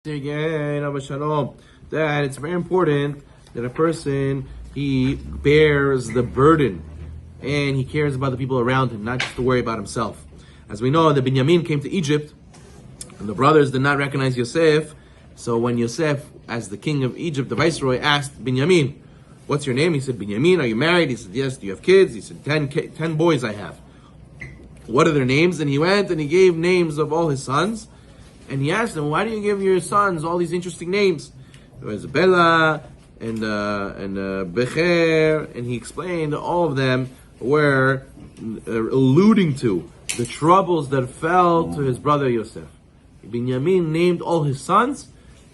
Again, Abba Shalom, that it's very important that a person, he bears the burden and he cares about the people around him, not just to worry about himself. As we know, the Binyamin came to Egypt and the brothers did not recognize Yosef. So when Yosef, as the king of Egypt, the viceroy, asked Binyamin, "What's your name?" He said, "Binyamin, are you married?" He said, "Yes." "Do you have kids?" He said, 10 boys I have. "What are their names?" And he went and he gave names of all his sons. And he asked them, "Why do you give your sons all these interesting names?" There was Bella and Becher, and he explained all of them were alluding to the troubles that fell to his brother Yosef. Binyamin named all his sons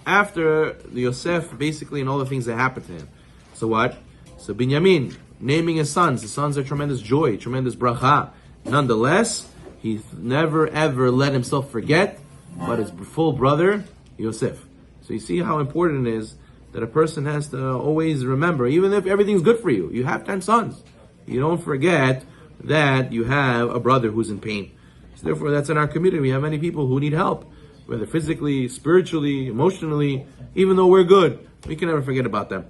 after Yosef, basically, and all the things that happened to him. So what? So Binyamin naming his sons are tremendous joy, tremendous bracha. Nonetheless, he never ever let himself forget but his full brother, Yosef. So you see how important it is that a person has to always remember, even if everything's good for you, you have 10 sons. You don't forget that you have a brother who's in pain. So therefore, that's in our community. We have many people who need help, whether physically, spiritually, emotionally. Even though we're good, we can never forget about them.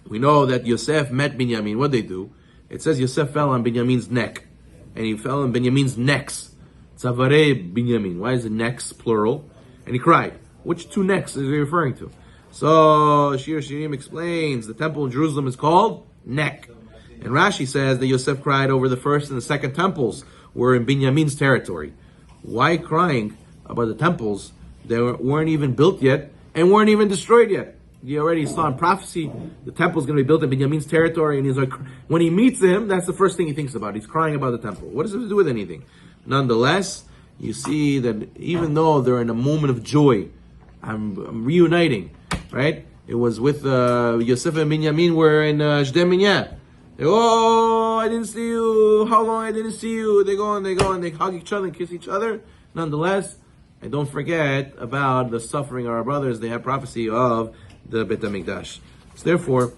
We know that Yosef met Binyamin. What did they do? It says Yosef fell on Binyamin's neck, and he fell on Binyamin's necks. Tzavarei Binyamin. Why is the necks plural? And he cried. Which two necks is he referring to? So Shir Shirim explains the temple in Jerusalem is called neck. And Rashi says that Yosef cried over the first and the second temples were in Binyamin's territory. Why crying about the temples that weren't even built yet and weren't even destroyed yet? You already saw in prophecy the temple is going to be built in Binyamin's territory, and he's like, when he meets him, that's the first thing he thinks about. He's crying about the temple. What does it have to do with anything? Nonetheless, you see that even though they're in a moment of joy, I'm reuniting, right? It was with Yosef and Binyamin were in Jde Minyah. Oh, I didn't see you. How long I didn't see you? They go and they hug each other and kiss each other. Nonetheless, and don't forget about the suffering of our brothers. They have prophecy of the Beit HaMikdash. So therefore,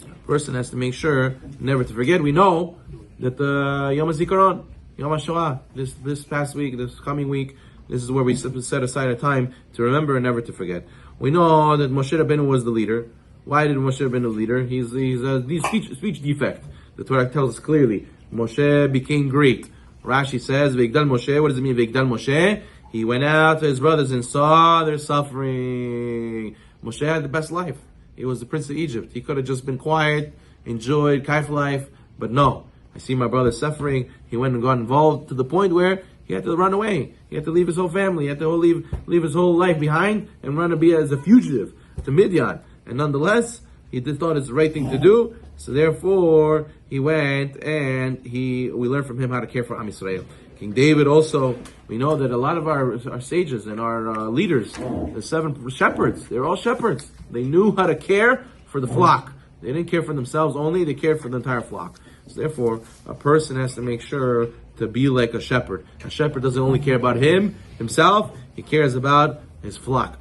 a person has to make sure never to forget. We know that the Yom HaZikaron, Yom HaShoah, this past week, this coming week, this is where we set aside a time to remember and never to forget. We know that Moshe Rabbeinu was the leader. Why did Moshe Rabbeinu leader? He's a speech defect. The Torah tells us clearly. Moshe became great. Rashi says, Ve'igdal Moshe. What does it mean, Ve'igdal Moshe? He went out to his brothers and saw their suffering. Moshe had the best life. He was the prince of Egypt. He could have just been quiet, enjoyed kaif life, but no. I see my brother suffering. He went and got involved to the point where he had to run away. He had to leave his whole family. He had to leave his whole life behind and run to be as a fugitive to Midian. And nonetheless, he just thought it's the right thing to do. So therefore, he went and we learned from him how to care for Am Yisrael. King David also, we know that a lot of our sages and our leaders, the 7 shepherds, they're all shepherds. They knew how to care for the flock. They didn't care for themselves only, they cared for the entire flock. So therefore, a person has to make sure to be like a shepherd. A shepherd doesn't only care about himself, he cares about his flock.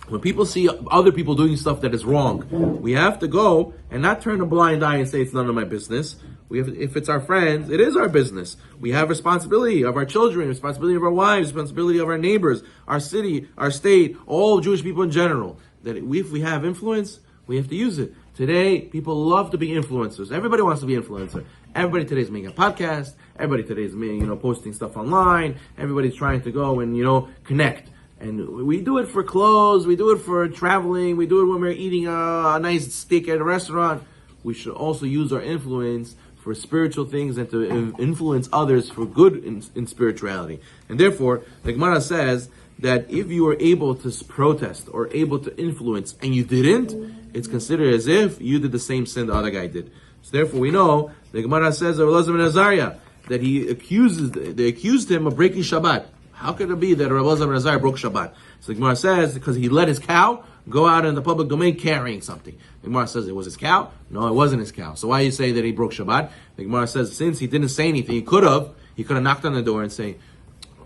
When people see other people doing stuff that is wrong, we have to go and not turn a blind eye and say it's none of my business. If it's our friends, it is our business. We have responsibility of our children, responsibility of our wives, responsibility of our neighbors, our city, our state, all Jewish people in general. That if we have influence, we have to use it. Today, people love to be influencers. Everybody wants to be an influencer. Everybody today is making a podcast. Everybody today is posting stuff online. Everybody's trying to go and connect. And we do it for clothes. We do it for traveling. We do it when we're eating a nice steak at a restaurant. We should also use our influence for spiritual things and to influence others for good in spirituality. And therefore, the Gemara says that if you were able to protest or able to influence and you didn't, it's considered as if you did the same sin the other guy did. So therefore, we know the Gemara says of Elazar ben Azariah that they accused him of breaking Shabbat. How could it be that Elazar ben Azariah broke Shabbat? So the Gemara says because he let his cow go out in the public domain carrying something. The Gemara says it was his cow. No, it wasn't his cow. So why you say that he broke Shabbat? The Gemara says since he didn't say anything, he could have knocked on the door and say,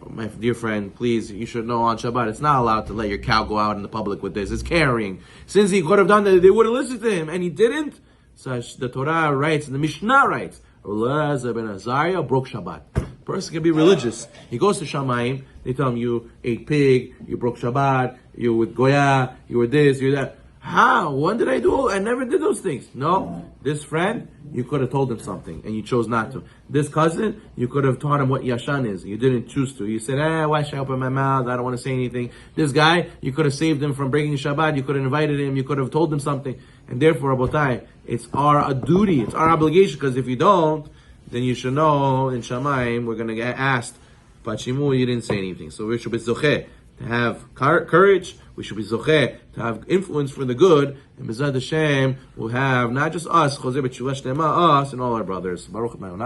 my dear friend, please, you should know on Shabbat, it's not allowed to let your cow go out in the public with this. It's carrying. Since he could have done that, they would have listened to him, and he didn't. So the Torah writes, and the Mishnah writes, Elazar ben Azariah broke Shabbat. Person can be religious. He goes to Shamayim, They tell him you ate pig, you broke Shabbat, you were with Goya, you were this, you were that. How? When did I do? I never did those things. No. This friend, you could have told him something and you chose not to. This cousin, you could have taught him what Yashan is. You didn't choose to. You said, why should I open my mouth? I don't want to say anything. This guy, you could have saved him from breaking Shabbat. You could have invited him. You could have told him something. And therefore, Rabotai, it's our duty. It's our obligation, because if you don't, then you should know in Shamayim, we're going to get asked, Pachimu, you didn't say anything. So we should be zocheh to have courage. We should be zocheh to have influence for the good. And B'ezrat Hashem will have not just us, Choseh B'Teshuvah Shlema, us and all our brothers. Baruch Adonai.